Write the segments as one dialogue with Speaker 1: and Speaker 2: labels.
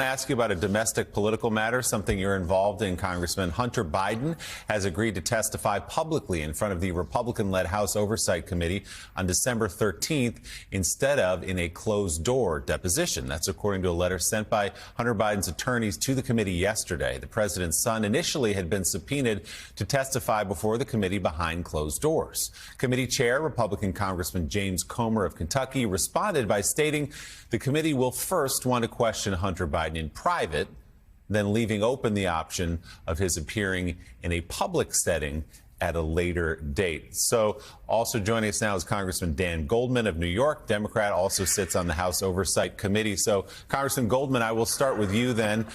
Speaker 1: I want to ask you about a domestic political matter, something you're involved in, Congressman. Hunter Biden has agreed to testify publicly in front of the Republican-led House Oversight Committee on December 13th instead of in a closed-door deposition. That's according to a letter sent by Hunter Biden's attorneys to the committee yesterday. The president's son initially had been subpoenaed to testify before the committee behind closed doors. Committee chair, Republican Congressman James Comer of Kentucky, responded by stating the committee will first want to question Hunter Biden in private, then leaving open the option of his appearing in a public setting at a later date. So also joining us now is Congressman Dan Goldman of New York, Democrat, also sits on the House Oversight Committee. So Congressman Goldman, I will start with you then.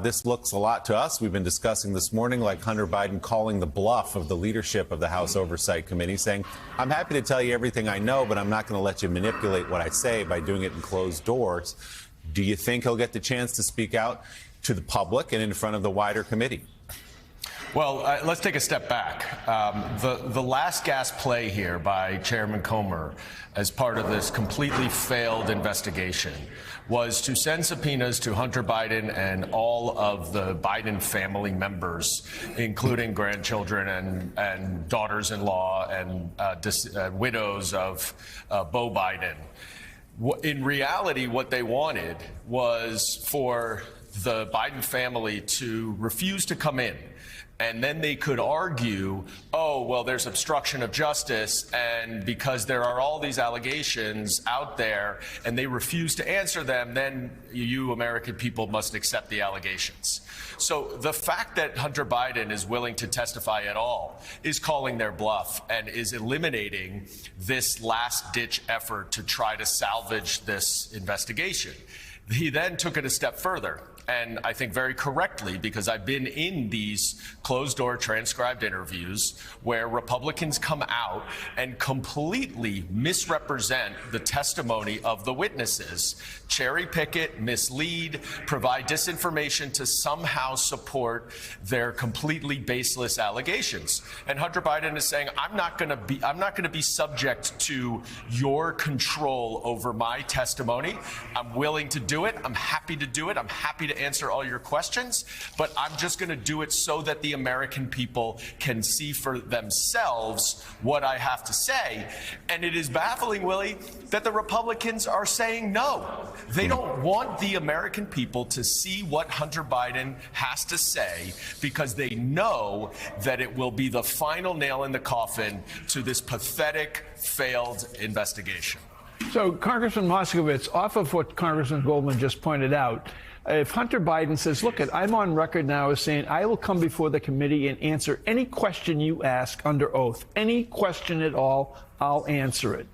Speaker 1: This looks a lot to us. We've been discussing this morning like Hunter Biden calling the bluff of the leadership of the House Oversight Committee, saying, I'm happy to tell you everything I know, but I'm not going to let you manipulate what I say by doing it in closed doors. Do you think he'll get the chance to speak out to the public and in front of the wider committee?
Speaker 2: Well, let's take a step back. The last gasp play here by Chairman Comer as part of this completely failed investigation was to send subpoenas to Hunter Biden and all of the Biden family members, including grandchildren and daughters-in-law and widows of Beau Biden. In reality, what they wanted was for the Biden family to refuse to come in. And then they could argue, oh, well, there's obstruction of justice, and because there are all these allegations out there and they refuse to answer them, then you American people must accept the allegations. So the fact that Hunter Biden is willing to testify at all is calling their bluff and is eliminating this last-ditch effort to try to salvage this investigation. He then took it a step further. And I think very correctly, because I've been in these closed-door transcribed interviews where Republicans come out and completely misrepresent the testimony of the witnesses, cherry pick it, mislead, provide disinformation to somehow support their completely baseless allegations. And Hunter Biden is saying, I'm not going to be subject to your control over my testimony. I'm willing to do it. I'm happy to do it. I'm happy to answer all your questions, but I'm just going to do it so that the American people can see for themselves what I have to say. And it is baffling, Willie, that the Republicans are saying no. They don't want the American people to see what Hunter Biden has to say because they know that it will be the final nail in the coffin to this pathetic, failed investigation.
Speaker 3: So, Congressman Moskowitz, off of what Congressman Goldman just pointed out, if Hunter Biden says, look, I'm on record now as saying I will come before the committee and answer any question you ask under oath, any question at all, I'll answer it.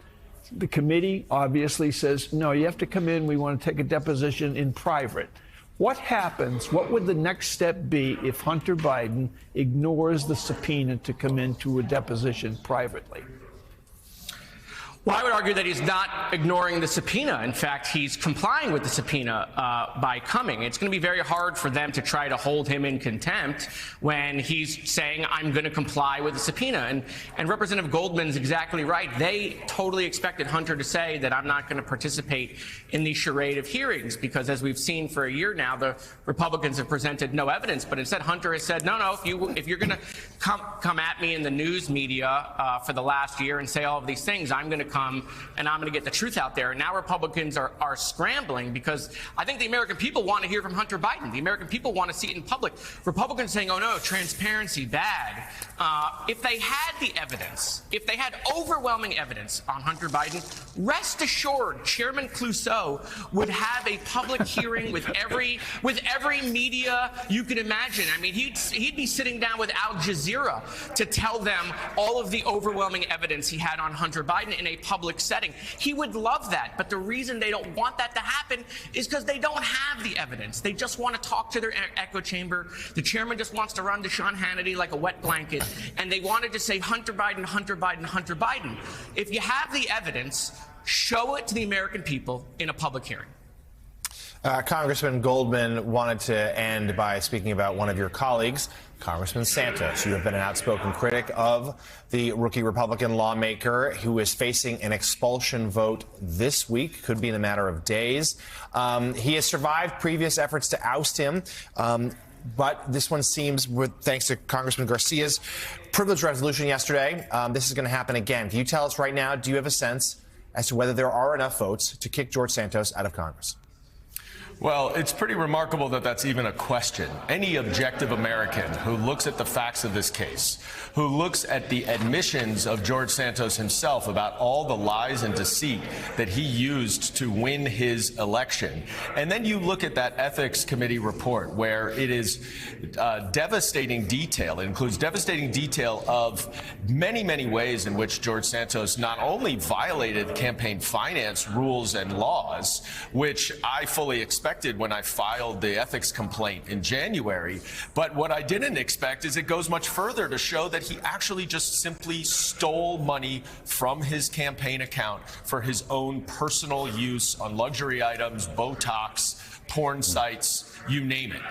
Speaker 3: The committee obviously says, no, you have to come in. We want to take a deposition in private. What happens? What would the next step be if Hunter Biden ignores the subpoena to come into a deposition privately?
Speaker 4: Well, I would argue that he's not ignoring the subpoena. In fact, he's complying with the subpoena by coming. It's going to be very hard for them to try to hold him in contempt when he's saying, I'm going to comply with the subpoena. And Representative Goldman's exactly right. They totally expected Hunter to say that I'm not going to participate in the charade of hearings because, as we've seen for a year now, the Republicans have presented no evidence. But instead, Hunter has said, no, if you're going to come at me in the news media for the last year and say all of these things, I'm going to come and I'm going to get the truth out there. And now Republicans are scrambling because I think the American people want to hear from Hunter Biden. The American people want to see it in public. Republicans saying, oh, no, transparency, bad. If they had the evidence, if they had overwhelming evidence on Hunter Biden, rest assured Chairman Clouseau would have a public hearing with every media you could imagine. I mean, he'd be sitting down with Al Jazeera to tell them all of the overwhelming evidence he had on Hunter Biden in a public setting. He would love that. But the reason they don't want that to happen is because they don't have the evidence. They just want to talk to their echo chamber. The chairman just wants to run to Sean Hannity like a wet blanket. And they wanted to say Hunter Biden, Hunter Biden, Hunter Biden. If you have the evidence, show it to the American people in a public hearing.
Speaker 5: Congressman Goldman wanted to end by speaking about one of your colleagues, Congressman Santos. You have been an outspoken critic of the rookie Republican lawmaker who is facing an expulsion vote this week, could be in a matter of days. He has survived previous efforts to oust him. But this one seems, thanks to Congressman Garcia's privilege resolution yesterday, this is going to happen again. Can you tell us right now, do you have a sense as to whether there are enough votes to kick George Santos out of Congress?
Speaker 2: Well, it's pretty remarkable that that's even a question. Any objective American who looks at the facts of this case, who looks at the admissions of George Santos himself about all the lies and deceit that he used to win his election, and then you look at that Ethics Committee report where it is devastating detail. It includes devastating detail of many, many ways in which George Santos not only violated campaign finance rules and laws, which I fully expected when I filed the ethics complaint in January. But what I didn't expect is it goes much further to show that he actually just simply stole money from his campaign account for his own personal use on luxury items, Botox, porn sites, you name it.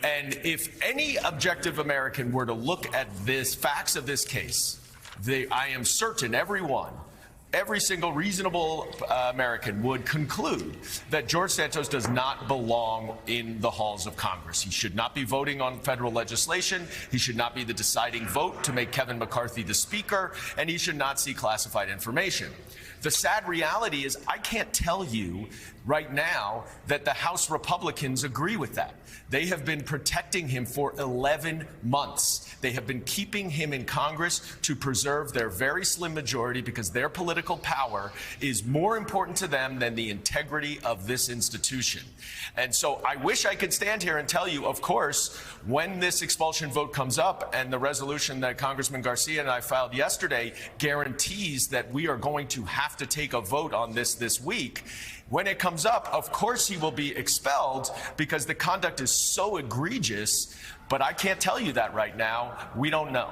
Speaker 2: And if any objective American were to look at this facts of this case, I am certain every single reasonable American would conclude that George Santos does not belong in the halls of Congress. He should not be voting on federal legislation. He should not be the deciding vote to make Kevin McCarthy the speaker, and he should not see classified information. The sad reality is I can't tell you right now that the House Republicans agree with that. They have been protecting him for 11 months. They have been keeping him in Congress to preserve their very slim majority because their political power is more important to them than the integrity of this institution. And so I wish I could stand here and tell you, of course, when this expulsion vote comes up and the resolution that Congressman Garcia and I filed yesterday guarantees that we are going to have to take a vote on this week, when it comes up, of course he will be expelled because the conduct is so egregious, but I can't tell you that right now. We don't know.